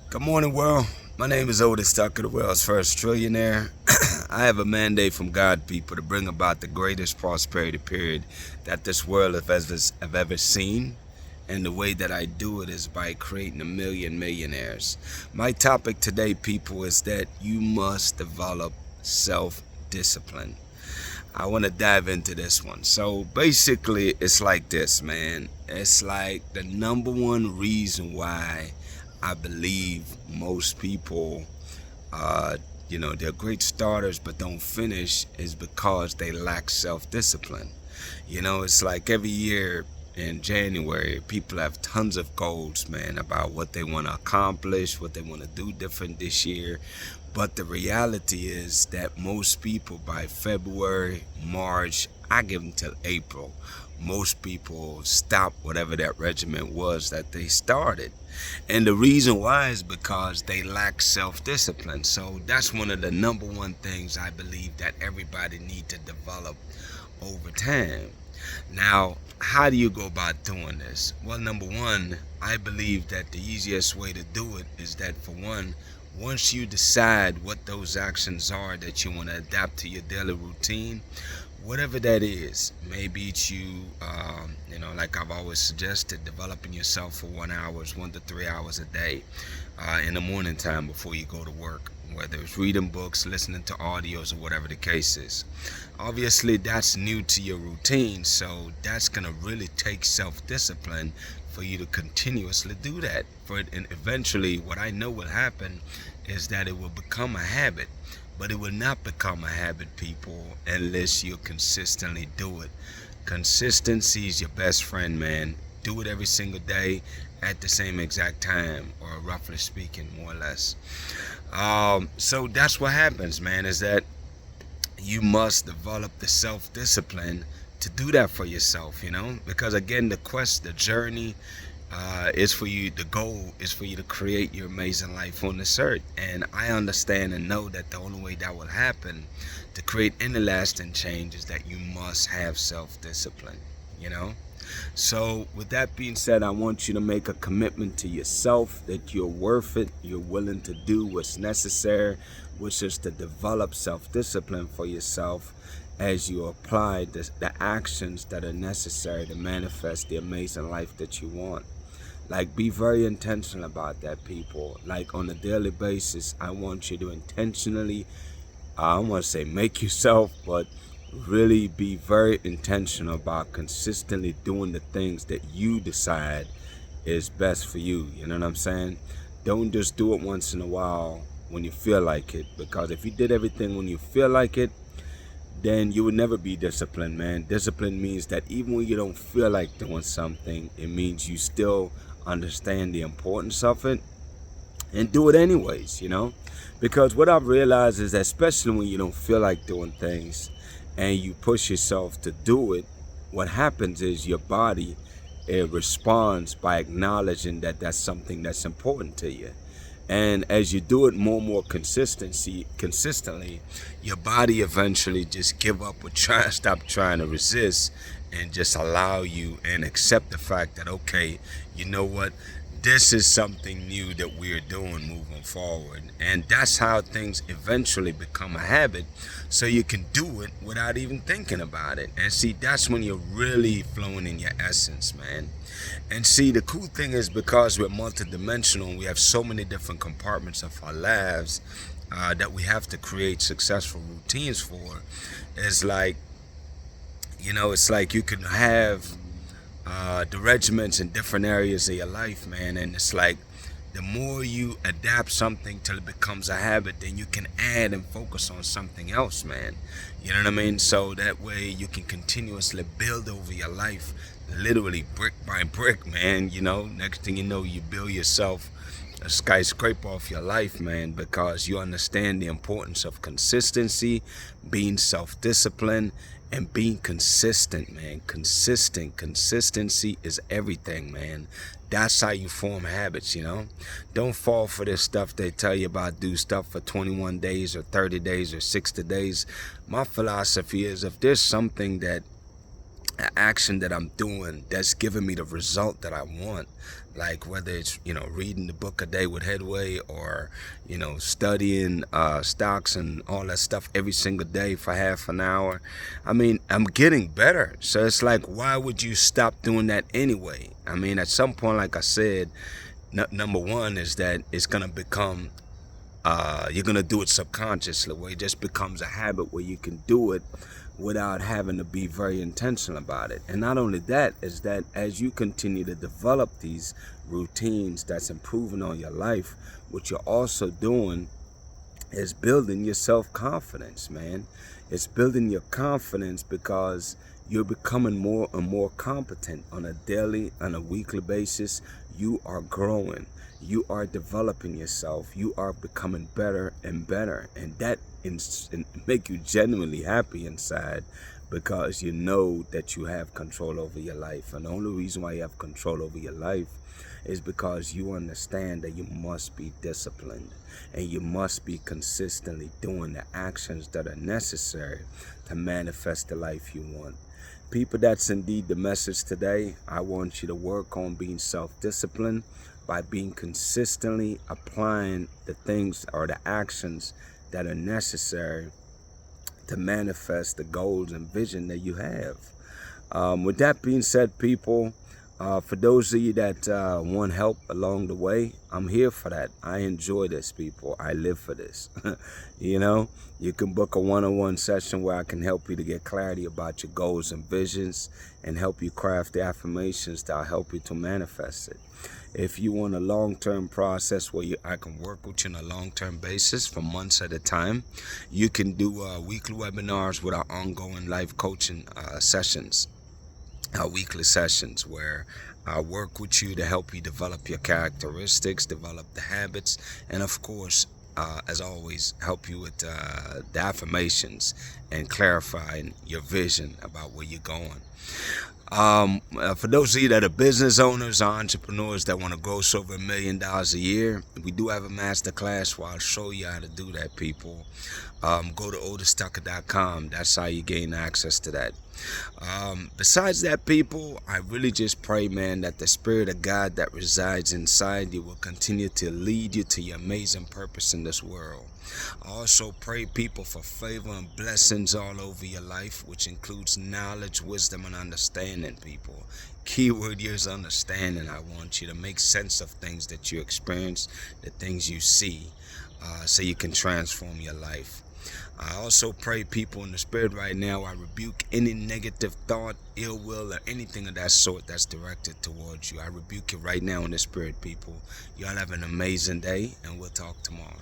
Good morning, world. My name is Otis Tucker, the world's first trillionaire. I have a mandate from God, people, to bring about the greatest prosperity period that this world have ever seen. And the way that I do it is by creating a million millionaires. My topic today, people, is that you must develop self-discipline. I want to dive into this one. So basically, it's like this, man. It's like the number one reason why I believe most people, uh, they're great starters but don't finish is because they lack self-discipline. It's like every year in January, people have tons of goals, man, about what they want to accomplish, what they want to do different this year. But the reality is that most people by February, March, I give them till April, most people stop whatever that regimen was that they started. And the reason why is because they lack self-discipline. So that's one of the number one things I believe that everybody need to develop over time. Now, how do you go about doing this? Well, number one, I believe that the easiest way to do it is that, for one, once you decide what those actions are that you want to adapt to your daily routine, whatever that is, maybe it's you, like I've always suggested, developing yourself for 1 to 3 hours a day in the morning time before you go to work, whether it's reading books, listening to audios, or whatever the case is. Obviously, that's new to your routine, so that's going to really take self-discipline for you to continuously do that. And eventually, what I know will happen is that it will become a habit. But it will not become a habit, people, unless you consistently do it. Consistency is your best friend, man. Do it every single day at the same exact time, or roughly speaking, more or less. So that's what happens, man, is that you must develop the self-discipline to do that for yourself, because again, the journey is for you. The goal is for you to create your amazing life on this earth. And I understand and know that the only way that will happen to create any lasting change is that you must have self-discipline, So with that being said, I want you to make a commitment to yourself that you're worth it. You're willing to do what's necessary, which is to develop self-discipline for yourself as you apply the actions that are necessary to manifest the amazing life that you want. Like, be very intentional about that, people. Like, on a daily basis, I want you to intentionally, I don't want to say make yourself, but really be very intentional about consistently doing the things that you decide is best for you. You know what I'm saying? Don't just do it once in a while when you feel like it, because if you did everything when you feel like it, then you would never be disciplined, man. Discipline means that even when you don't feel like doing something, it means you still understand the importance of it and do it anyways, because what I've realized is that, especially when you don't feel like doing things and you push yourself to do it, what happens is your body, it responds by acknowledging that that's something that's important to you. And as you do it more and more consistently, your body eventually just give up with stop trying to resist, and just allow you and accept the fact that, okay, you know what, this is something new that we're doing moving forward. And that's how things eventually become a habit, so you can do it without even thinking about it. And see, that's when you're really flowing in your essence, man. And see, the cool thing is, because we're multidimensional and we have so many different compartments of our lives that we have to create successful routines for, is like, it's like you can have the regiments in different areas of your life, man. And it's like, the more you adapt something till it becomes a habit, then you can add and focus on something else, man. You know what I mean? So that way you can continuously build over your life, literally brick by brick, man. Next thing you know, you build yourself a skyscraper off your life, man, because you understand the importance of consistency, being self-disciplined, and being consistent, man. Consistency is everything, man. That's how you form habits, Don't fall for this stuff they tell you about. Do stuff for 21 days or 30 days or 60 days. My philosophy is, if there's something that an action that I'm doing that's giving me the result that I want. Like whether it's, reading the book a day with Headway, or, studying stocks and all that stuff every single day for half an hour. I mean, I'm getting better. So it's like, why would you stop doing that anyway? I mean, at some point, like I said, number one is that it's going to become, you're going to do it subconsciously, where it just becomes a habit where you can do it without having to be very intentional about it. And not only that, is that as you continue to develop these routines that's improving on your life, what you're also doing is building your self-confidence, man. It's building your confidence because you're becoming more and more competent on a daily, on a weekly basis. You are growing. You are developing yourself. You are becoming better and better. And that make you genuinely happy inside, because you know that you have control over your life. And the only reason why you have control over your life is because you understand that you must be disciplined, and you must be consistently doing the actions that are necessary to manifest the life you want. People, that's indeed the message today. I want you to work on being self-disciplined by being consistently applying the things or the actions that are necessary to manifest the goals and vision that you have. With that being said, people, for those of you that want help along the way, I'm here for that. I enjoy this, people. I live for this. You can book a one-on-one session where I can help you to get clarity about your goals and visions, and help you craft the affirmations that'll help you to manifest it. If you want a long-term process where I can work with you on a long-term basis for months at a time, you can do weekly webinars with our ongoing life coaching sessions. Our weekly sessions where I work with you to help you develop your characteristics, develop the habits, and of course, as always, help you with the affirmations and clarifying your vision about where you're going. For those of you that are business owners or entrepreneurs that want to gross over $1 million a year, we do have a master class where I'll show you how to do that, people. Go to OtisTucker.com. That's how you gain access to that. Besides that, people, I really just pray, man, that the Spirit of God that resides inside you will continue to lead you to your amazing purpose in this world. I also pray, people, for favor and blessings all over your life, which includes knowledge, wisdom, and understanding, people. Keyword here is understanding. I want you to make sense of things that you experience, the things you see, so you can transform your life. I also pray, people, in the Spirit right now, I rebuke any negative thought, ill will, or anything of that sort that's directed towards you. I rebuke it right now in the Spirit, people. Y'all have an amazing day, and we'll talk tomorrow.